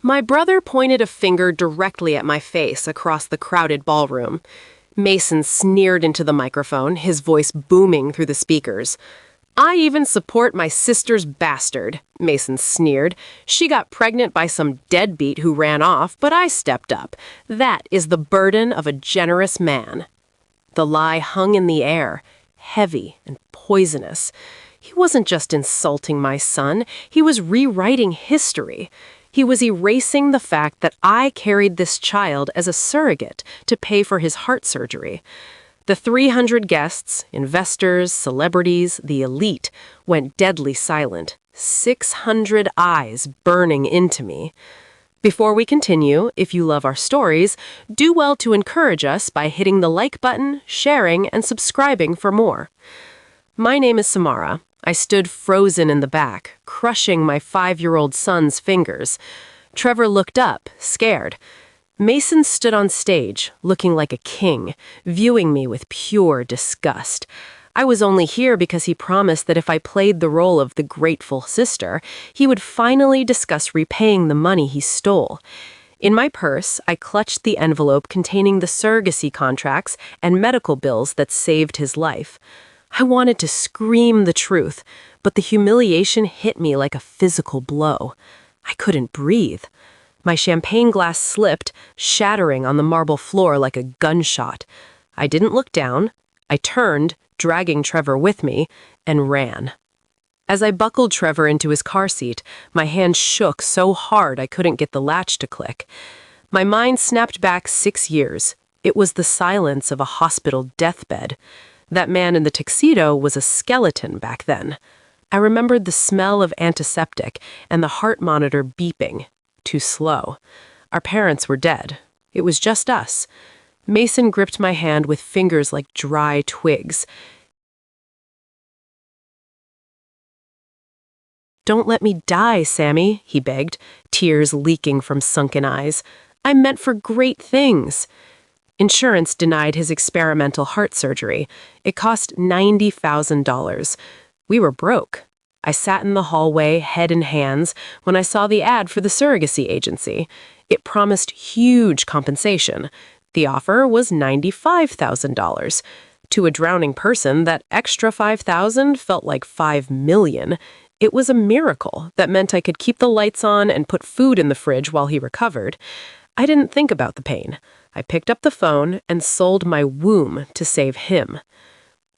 My brother pointed a finger directly at my face across the crowded ballroom. Mason sneered into the microphone, his voice booming through the speakers. "I even support my sister's bastard," Mason sneered. "She got pregnant by some deadbeat who ran off, but I stepped up. That is the burden of a generous man." The lie hung in the air, heavy and poisonous. He wasn't just insulting my son, he was rewriting history. He was erasing the fact that I carried this child as a surrogate to pay for his heart surgery. The 300 guests, investors, celebrities, the elite, went deadly silent, 600 eyes burning into me. Before we continue, if you love our stories, do well to encourage us by hitting the like button, sharing, and subscribing for more. My name is Samara. I stood frozen in the back, crushing my 5-year-old son's fingers. Trevor looked up, scared. Mason stood on stage, looking like a king, viewing me with pure disgust. I was only here because he promised that if I played the role of the grateful sister, he would finally discuss repaying the money he stole. In my purse, I clutched the envelope containing the surrogacy contracts and medical bills that saved his life. I wanted to scream the truth, but the humiliation hit me like a physical blow. I couldn't breathe. My champagne glass slipped, shattering on the marble floor like a gunshot. I didn't look down. I turned, dragging Trevor with me, and ran. As I buckled Trevor into his car seat, my hand shook so hard I couldn't get the latch to click. My mind snapped back 6 years. It was the silence of a hospital deathbed. That man in the tuxedo was a skeleton back then. I remembered the smell of antiseptic and the heart monitor beeping. Too slow. Our parents were dead. It was just us. Mason gripped my hand with fingers like dry twigs. "Don't let me die, Sammy," he begged, tears leaking from sunken eyes. "I meant for great things." Insurance denied his experimental heart surgery. It cost $90,000. We were broke. I sat in the hallway, head in hands, when I saw the ad for the surrogacy agency. It promised huge compensation. The offer was $95,000. To a drowning person, that extra $5,000 felt like $5 million. It was a miracle that meant I could keep the lights on and put food in the fridge while he recovered. I didn't think about the pain. I picked up the phone and sold my womb to save him.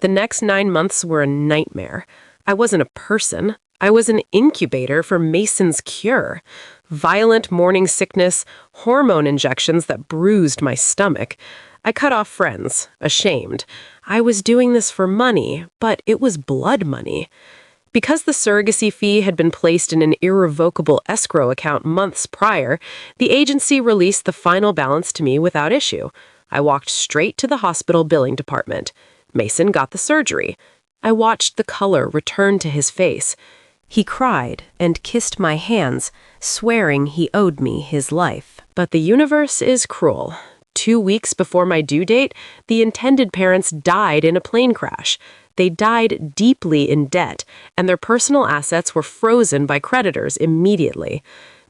The next 9 months were a nightmare. I wasn't a person. I was an incubator for Mason's cure. Violent morning sickness, hormone injections that bruised my stomach. I cut off friends, ashamed. I was doing this for money, but it was blood money. Because the surrogacy fee had been placed in an irrevocable escrow account months prior, the agency released the final balance to me without issue. I walked straight to the hospital billing department. Mason got the surgery. I watched the color return to his face. He cried and kissed my hands, swearing he owed me his life. But the universe is cruel. 2 weeks before my due date, the intended parents died in a plane crash. They died deeply in debt, and their personal assets were frozen by creditors immediately.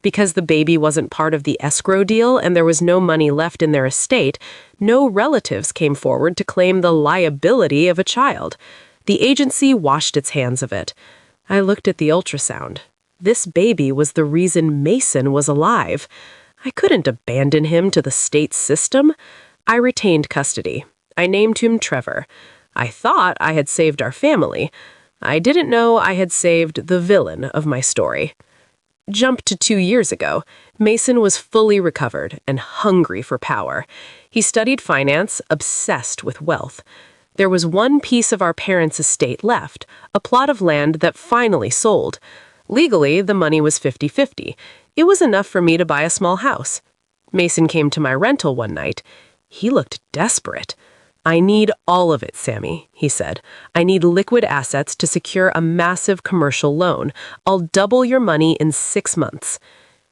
Because the baby wasn't part of the escrow deal and there was no money left in their estate, no relatives came forward to claim the liability of a child. The agency washed its hands of it. I looked at the ultrasound. This baby was the reason Mason was alive. I couldn't abandon him to the state system. I retained custody. I named him Trevor. I thought I had saved our family. I didn't know I had saved the villain of my story. Jump to 2 years ago. Mason was fully recovered and hungry for power. He studied finance, obsessed with wealth. There was one piece of our parents' estate left, a plot of land that finally sold. Legally, the money was 50-50. It was enough for me to buy a small house. Mason came to my rental one night. He looked desperate. "I need all of it, Sammy," he said. "I need liquid assets to secure a massive commercial loan. I'll double your money in 6 months."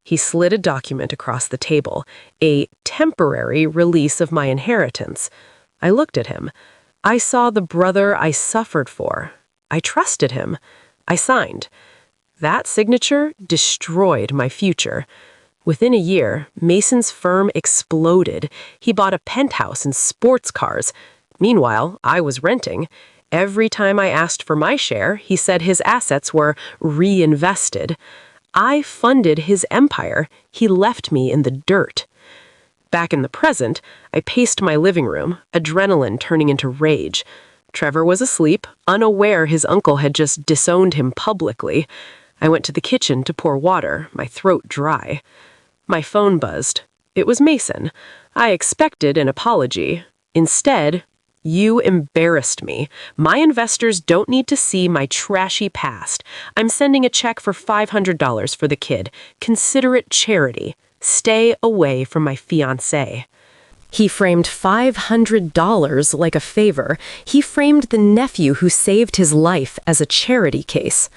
He slid a document across the table, a temporary release of my inheritance. I looked at him. I saw the brother I suffered for. I trusted him. I signed. That signature destroyed my future. Within a year, Mason's firm exploded. He bought a penthouse and sports cars. Meanwhile, I was renting. Every time I asked for my share, he said his assets were reinvested. I funded his empire. He left me in the dirt. Back in the present, I paced my living room, adrenaline turning into rage. Trevor was asleep, unaware his uncle had just disowned him publicly. I went to the kitchen to pour water, my throat dry. My phone buzzed. It was Mason. I expected an apology. Instead, you embarrassed me. My investors don't need to see my trashy past. I'm sending a check for $500 for the kid. Consider it charity. Stay away from my fiancé. He framed $500 like a favor. He framed the nephew who saved his life as a charity case.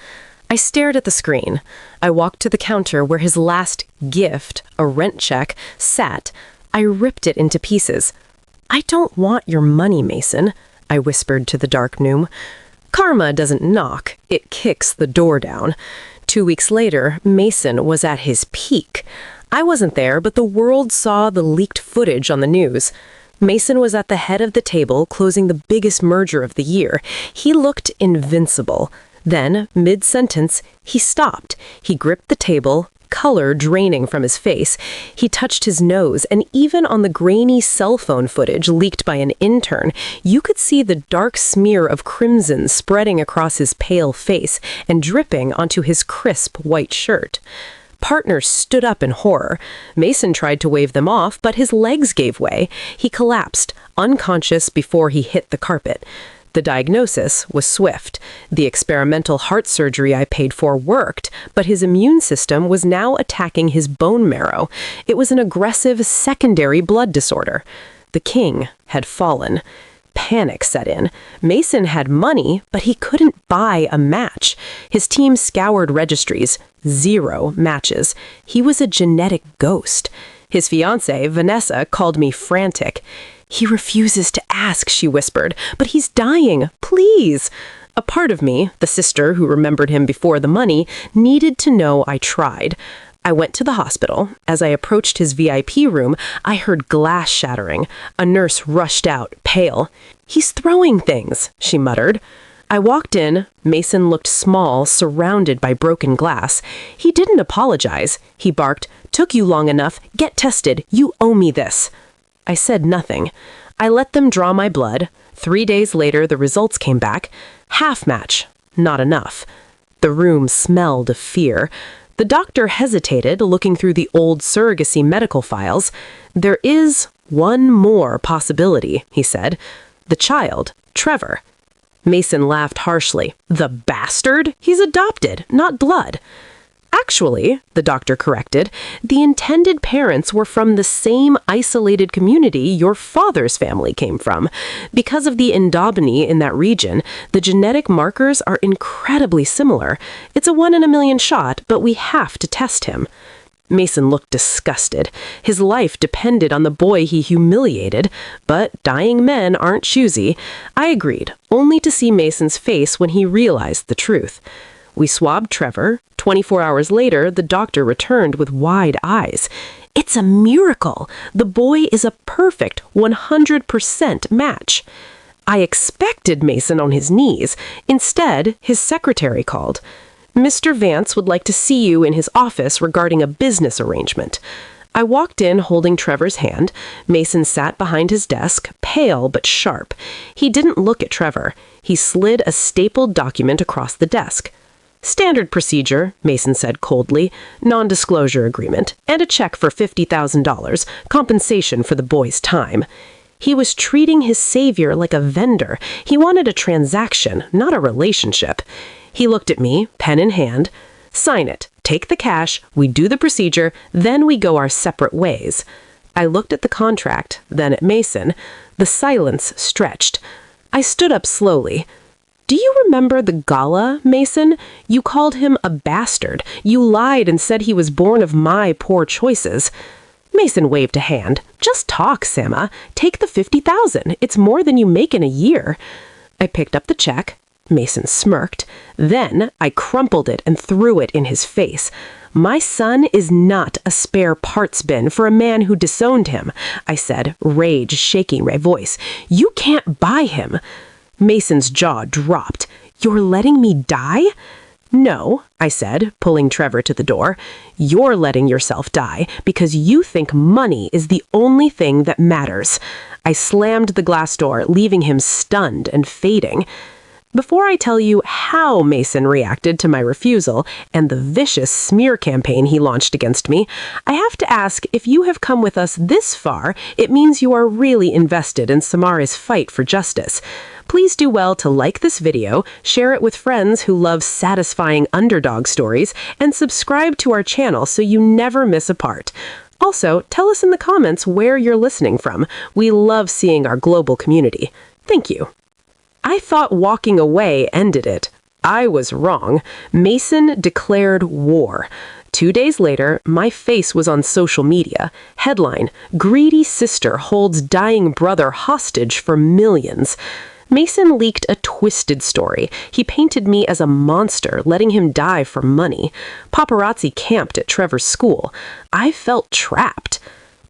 I stared at the screen. I walked to the counter where his last gift, a rent check, sat. I ripped it into pieces. "I don't want your money, Mason," I whispered to the dark Noom. Karma doesn't knock, it kicks the door down. 2 weeks later, Mason was at his peak. I wasn't there, but the world saw the leaked footage on the news. Mason was at the head of the table, closing the biggest merger of the year. He looked invincible. Then, mid-sentence, he stopped. He gripped the table, color draining from his face. He touched his nose, and even on the grainy cell phone footage leaked by an intern, you could see the dark smear of crimson spreading across his pale face and dripping onto his crisp white shirt. Partners stood up in horror. Mason tried to wave them off, but his legs gave way. He collapsed, unconscious before he hit the carpet. The diagnosis was swift. The experimental heart surgery I paid for worked, but his immune system was now attacking his bone marrow. It was an aggressive secondary blood disorder. The king had fallen. Panic set in. Mason had money, but he couldn't buy a match. His team scoured registries. 0 matches. He was a genetic ghost. His fiancée, Vanessa, called me frantic. "He refuses to ask," she whispered, "but he's dying. Please." A part of me, the sister who remembered him before the money, needed to know I tried. I went to the hospital. As I approached his VIP room, I heard glass shattering. A nurse rushed out, pale. "He's throwing things," she muttered. I walked in. Mason looked small, surrounded by broken glass. He didn't apologize. He barked, "Took you long enough. Get tested. You owe me this." I said nothing. I let them draw my blood. 3 days later, the results came back. Half match. Not enough. The room smelled of fear. The doctor hesitated, looking through the old surrogacy medical files. "There is one more possibility," he said. "The child, Trevor." Mason laughed harshly. "The bastard? He's adopted, not blood." "Actually," the doctor corrected, "the intended parents were from the same isolated community your father's family came from. Because of the endogamy in that region, the genetic markers are incredibly similar. It's a 1 in a million shot, but we have to test him." Mason looked disgusted. His life depended on the boy he humiliated, but dying men aren't choosy. I agreed, only to see Mason's face when he realized the truth. We swabbed Trevor. 24 hours later, the doctor returned with wide eyes. "It's a miracle. The boy is a perfect 100% match." I expected Mason on his knees. Instead, his secretary called. "Mr. Vance would like to see you in his office regarding a business arrangement." I walked in holding Trevor's hand. Mason sat behind his desk, pale but sharp. He didn't look at Trevor. He slid a stapled document across the desk. "Standard procedure," Mason said coldly, "non-disclosure agreement, and a check for $50,000, compensation for the boy's time." He was treating his savior like a vendor. He wanted a transaction, not a relationship. He looked at me, pen in hand. "Sign it. Take the cash. We do the procedure. Then we go our separate ways." I looked at the contract, then at Mason. The silence stretched. I stood up slowly. "Do you remember the gala, Mason? You called him a bastard. You lied and said he was born of my poor choices." Mason waved a hand. "Just talk, Sama. Take the $50,000. It's more than you make in a year." I picked up the check. Mason smirked. Then I crumpled it and threw it in his face. My son is not a spare parts bin for a man who disowned him, I said, rage shaking my voice. You can't buy him. Mason's jaw dropped. You're letting me die? No, I said, pulling Trevor to the door. You're letting yourself die because you think money is the only thing that matters. I slammed the glass door, leaving him stunned and fading. Before I tell you how Mason reacted to my refusal and the vicious smear campaign he launched against me, I have to ask, if you have come with us this far, it means you are really invested in Samara's fight for justice. Please do well to like this video, share it with friends who love satisfying underdog stories, and subscribe to our channel so you never miss a part. Also, tell us in the comments where you're listening from. We love seeing our global community. Thank you. I thought walking away ended it. I was wrong. Mason declared war. 2 days later, my face was on social media. Headline, Greedy Sister Holds Dying Brother Hostage for Millions. Mason leaked a twisted story. He painted me as a monster, letting him die for money. Paparazzi camped at Trevor's school. I felt trapped.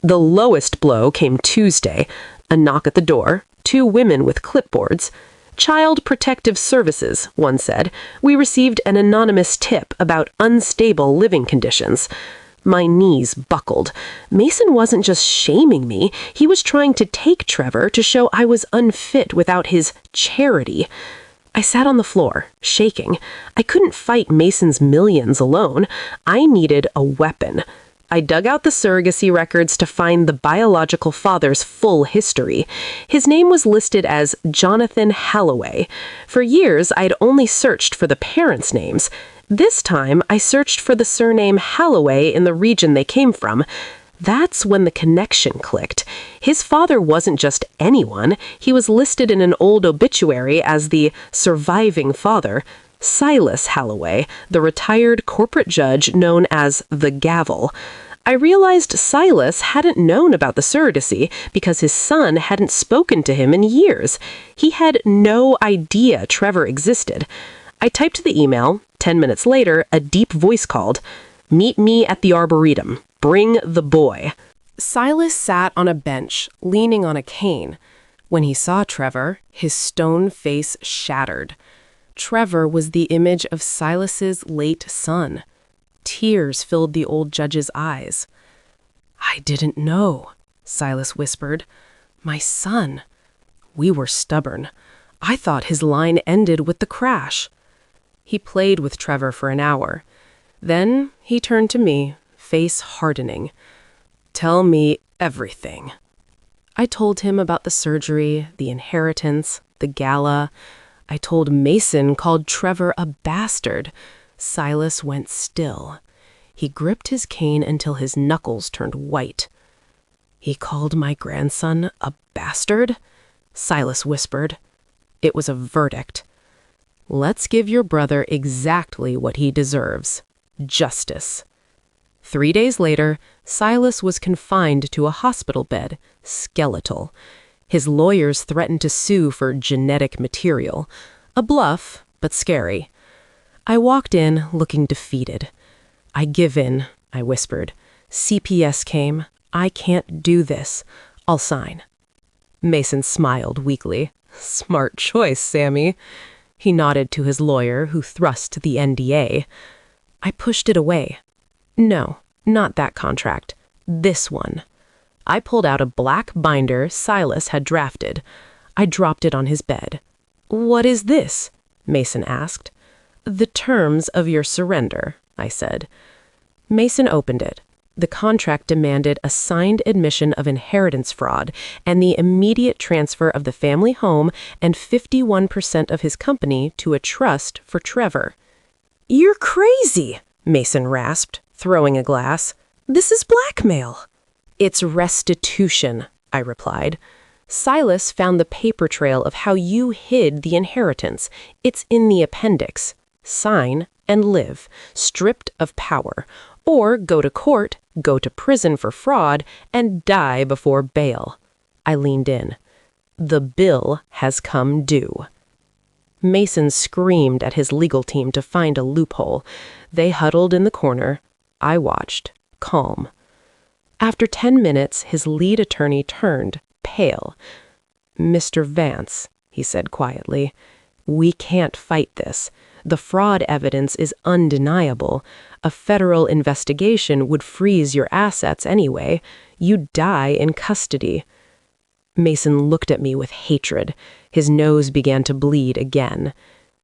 The lowest blow came Tuesday. A knock at the door. 2 women with clipboards. Child Protective Services, one said. We received an anonymous tip about unstable living conditions. My knees buckled. Mason wasn't just shaming me. He was trying to take Trevor to show I was unfit without his charity. I sat on the floor, shaking. I couldn't fight Mason's millions alone. I needed a weapon. I dug out the surrogacy records to find the biological father's full history. His name was listed as Jonathan Halloway. For years, I'd only searched for the parents' names. This time, I searched for the surname Halloway in the region they came from. That's when the connection clicked. His father wasn't just anyone. He was listed in an old obituary as the surviving father. Silas Halloway, the retired corporate judge known as the Gavel. I realized Silas hadn't known about the surrogacy because his son hadn't spoken to him in years. He had no idea Trevor existed. I typed the email. 10 minutes later, a deep voice called, "Meet me at the Arboretum. Bring the boy." Silas sat on a bench, leaning on a cane. When he saw Trevor, his stone face shattered. Trevor was the image of Silas's late son. Tears filled the old judge's eyes. "I didn't know," Silas whispered. "My son." We were stubborn. I thought his line ended with the crash. He played with Trevor for an hour. Then he turned to me, face hardening. "Tell me everything." I told him about the surgery, the inheritance, the gala. I told Mason called Trevor a bastard. Silas went still. He gripped his cane until his knuckles turned white. "He called my grandson a bastard?" Silas whispered. It was a verdict. "Let's give your brother exactly what he deserves. Justice." 3 days later, Silas was confined to a hospital bed, skeletal. His lawyers threatened to sue for genetic material. A bluff, but scary. I walked in, looking defeated. "I give in," I whispered. "CPS came. I can't do this. I'll sign." Mason smiled weakly. "Smart choice, Sammy." He nodded to his lawyer, who thrust the NDA. I pushed it away. "No, not that contract. This one." I pulled out a black binder Silas had drafted. I dropped it on his bed. "What is this?" Mason asked. "The terms of your surrender," I said. Mason opened it. The contract demanded a signed admission of inheritance fraud and the immediate transfer of the family home and 51% of his company to a trust for Trevor. "You're crazy," Mason rasped, throwing a glass. "This is blackmail." "It's restitution," I replied. "Silas found the paper trail of how you hid the inheritance. It's in the appendix. Sign and live, stripped of power. Or go to court, go to prison for fraud, and die before bail." I leaned in. "The bill has come due." Mason screamed at his legal team to find a loophole. They huddled in the corner. I watched, calm. After 10 minutes, his lead attorney turned, pale. "Mr. Vance," he said quietly, "we can't fight this. The fraud evidence is undeniable. A federal investigation would freeze your assets anyway. You'd die in custody." Mason looked at me with hatred. His nose began to bleed again.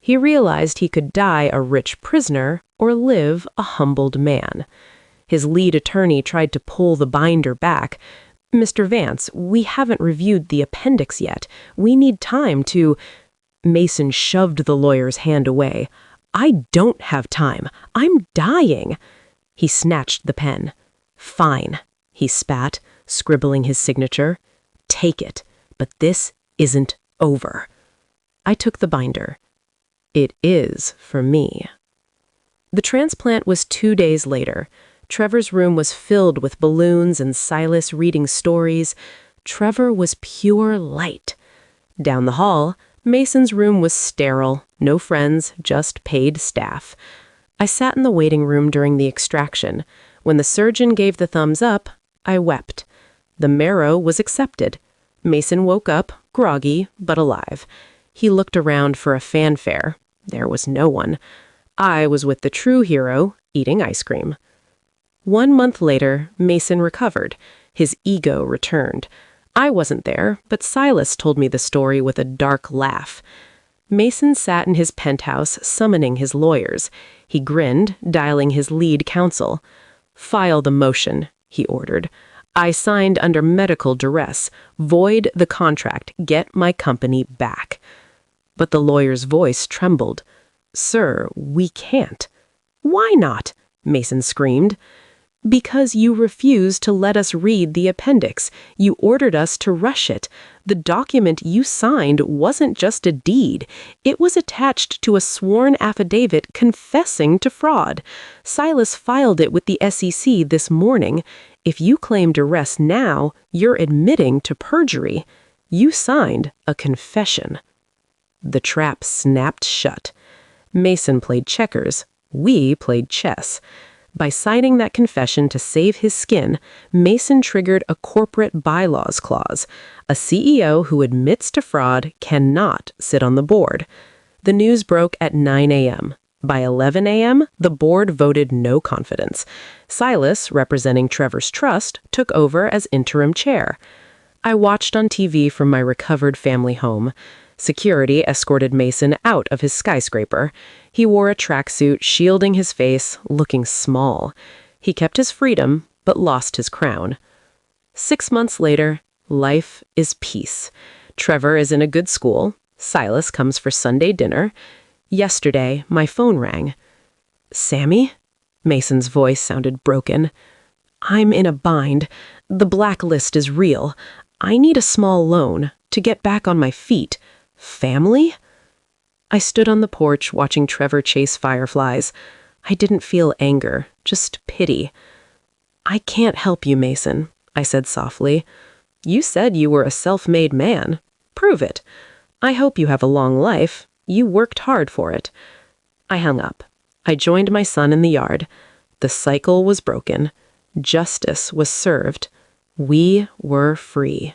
He realized he could die a rich prisoner or live a humbled man. His lead attorney tried to pull the binder back. "Mr. Vance, we haven't reviewed the appendix yet. We need time to—" Mason shoved the lawyer's hand away. "I don't have time. I'm dying." He snatched the pen. "Fine," he spat, scribbling his signature. "Take it, but this isn't over." I took the binder. It is for me. The transplant was 2 days later. Trevor's room was filled with balloons and Silas reading stories. Trevor was pure light. Down the hall, Mason's room was sterile, no friends, just paid staff. I sat in the waiting room during the extraction. When the surgeon gave the thumbs up, I wept. The marrow was accepted. Mason woke up, groggy, but alive. He looked around for a fanfare. There was no one. I was with the true hero, eating ice cream. 1 month later, Mason recovered. His ego returned. I wasn't there, but Silas told me the story with a dark laugh. Mason sat in his penthouse, summoning his lawyers. He grinned, dialing his lead counsel. "File the motion," he ordered. "I signed under medical duress. Void the contract. Get my company back." But the lawyer's voice trembled. "Sir, we can't." "Why not?" Mason screamed. "Because you refused to let us read the appendix. You ordered us to rush it. The document you signed wasn't just a deed. It was attached to a sworn affidavit confessing to fraud. Silas filed it with the SEC this morning. If you claim duress now, you're admitting to perjury. You signed a confession." The trap snapped shut. Mason played checkers. We played chess. By signing that confession to save his skin, Mason triggered a corporate bylaws clause. A CEO who admits to fraud cannot sit on the board. The news broke at 9 a.m. By 11 a.m., the board voted no confidence. Silas, representing Trevor's trust, took over as interim chair. I watched on TV from my recovered family home. Security escorted Mason out of his skyscraper. He wore a tracksuit, shielding his face, looking small. He kept his freedom, but lost his crown. 6 months later, life is peace. Trevor is in a good school. Silas comes for Sunday dinner. Yesterday, my phone rang. "Sammy?" Mason's voice sounded broken. "I'm in a bind. The blacklist is real. I need a small loan to get back on my feet. Family?" I stood on the porch watching Trevor chase fireflies. I didn't feel anger, just pity. "I can't help you, Mason," I said softly. "You said you were a self-made man. Prove it. I hope you have a long life. You worked hard for it." I hung up. I joined my son in the yard. The cycle was broken. Justice was served. We were free.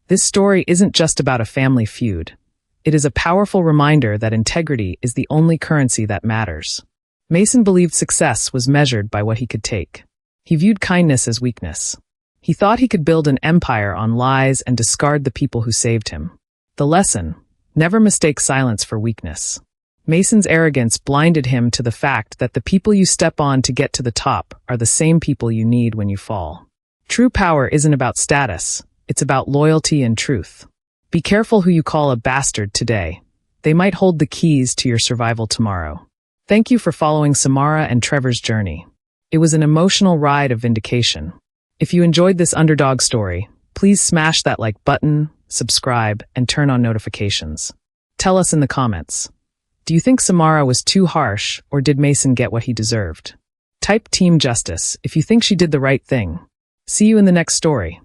This story isn't just about a family feud. It is a powerful reminder that integrity is the only currency that matters. Mason believed success was measured by what he could take. He viewed kindness as weakness. He thought he could build an empire on lies and discard the people who saved him. The lesson: never mistake silence for weakness. Mason's arrogance blinded him to the fact that the people you step on to get to the top are the same people you need when you fall. True power isn't about status. It's about loyalty and truth. Be careful who you call a bastard today. They might hold the keys to your survival tomorrow. Thank you for following Samara and Trevor's journey. It was an emotional ride of vindication. If you enjoyed this underdog story, please smash that like button, subscribe, and turn on notifications. Tell us in the comments. Do you think Samara was too harsh, or did Mason get what he deserved? Type Team Justice if you think she did the right thing. See you in the next story.